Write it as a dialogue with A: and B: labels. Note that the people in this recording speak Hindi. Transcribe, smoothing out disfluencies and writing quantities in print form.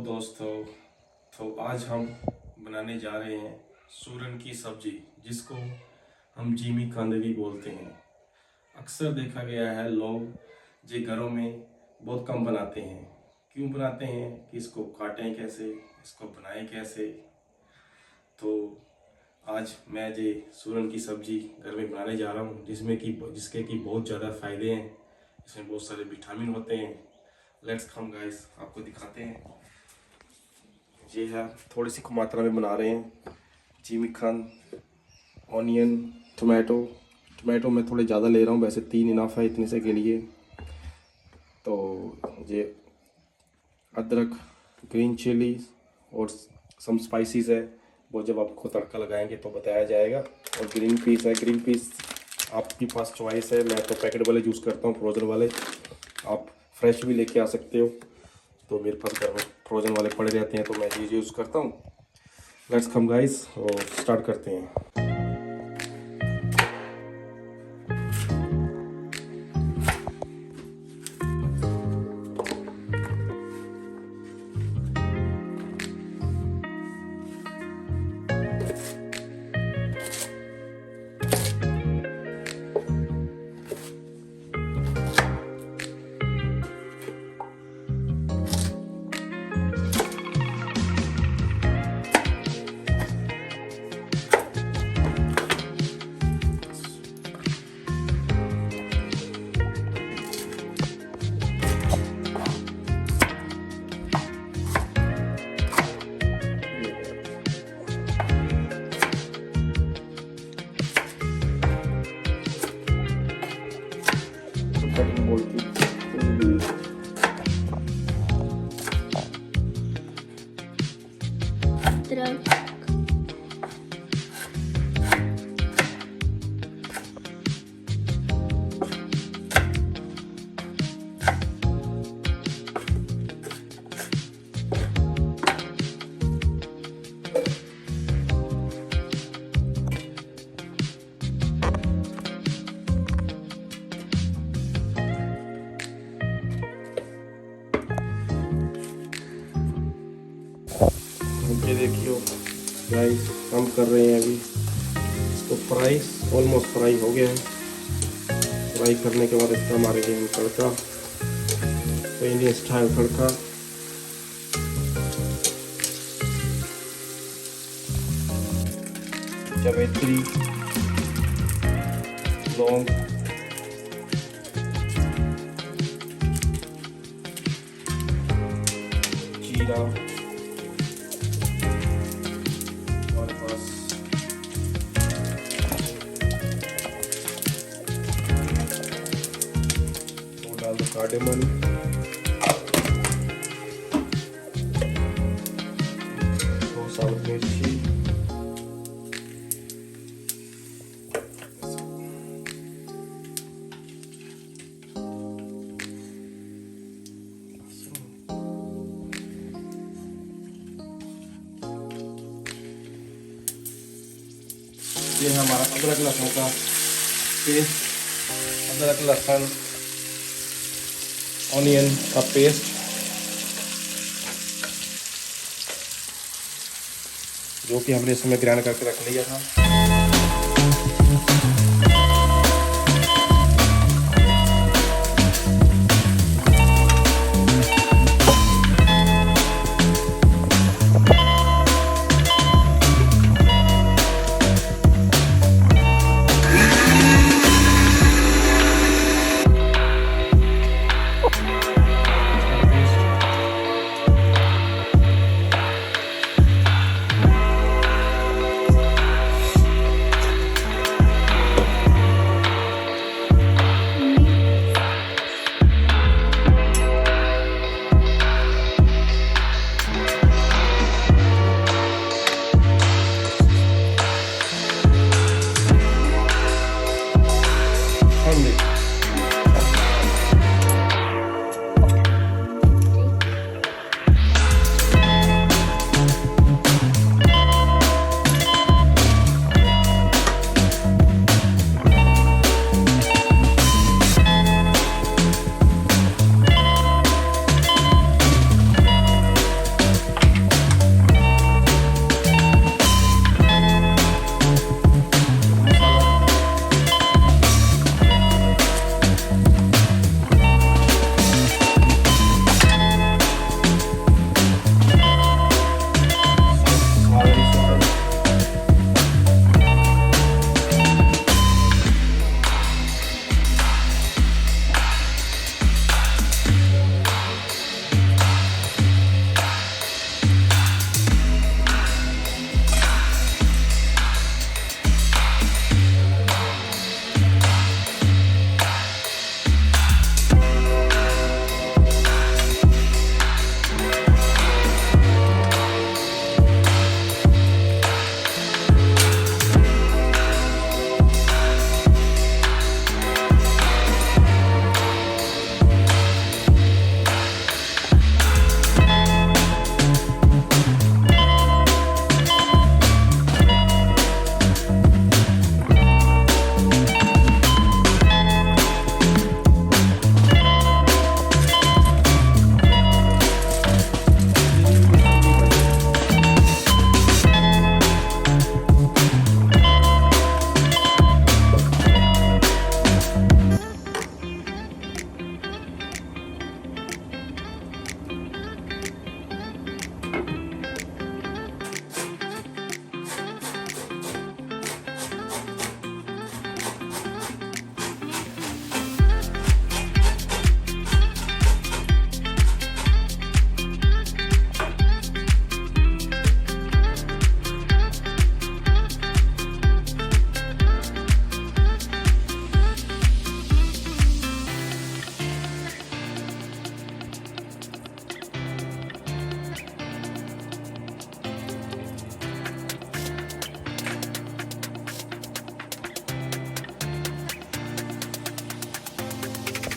A: दोस्तों, तो आज हम बनाने जा रहे हैं सूरन की सब्जी, जिसको हम जिमीकंद भी बोलते हैं। अक्सर देखा गया है लोग ये घरों में बहुत कम बनाते हैं। क्यों बनाते हैं कि इसको काटें कैसे, इसको बनाएं कैसे। तो आज मैं ये सूरन की सब्जी घर में बनाने जा रहा हूँ, जिसके कि बहुत ज़्यादा फ़ायदे हैं। इसमें बहुत सारे विटामिन होते हैं। लेट्स कम गाइस, आपको दिखाते हैं। ये है, थोड़ी सी मात्रा में बना रहे हैं। जिमीकंद, ऑनियन, टमाटो मैं थोड़े ज़्यादा ले रहा हूँ, वैसे 3 इनाफ है इतने से के लिए। तो ये अदरक, ग्रीन चिली और सम स्पाइसेस है, वो जब आपको तड़का लगाएंगे तो बताया जाएगा। और ग्रीन पीस है, ग्रीन पीस आपके पास चॉइस है। मैं तो पैकेट वाले यूज़ करता हूँ, फ्रोज़न वाले। आप फ्रेश भी लेके आ सकते हो, तो मेरे पास घर में फ्रोज़न वाले पड़े रहते हैं, तो मैं ये यूज़ करता हूँ। लेट्स कम गाइस, और स्टार्ट करते हैं। ये देखियो गाइस, हम कर रहे हैं अभी इसको फ्राई। ऑलमोस्ट फ्राई हो गया है। फ्राई करने के बाद इसका मारेंगे हम तड़का, तो इंडियन स्टाइल तड़का। जावित्री, लौंग, जीरा, कार्डेमन, दो साबुत मिर्ची, ये है हमारा अदरक लहसुन का पेस्ट। अदरक लहसुन ऑनियन का पेस्ट, जो कि हमने इसमें ग्राइंड करके रख लिया था।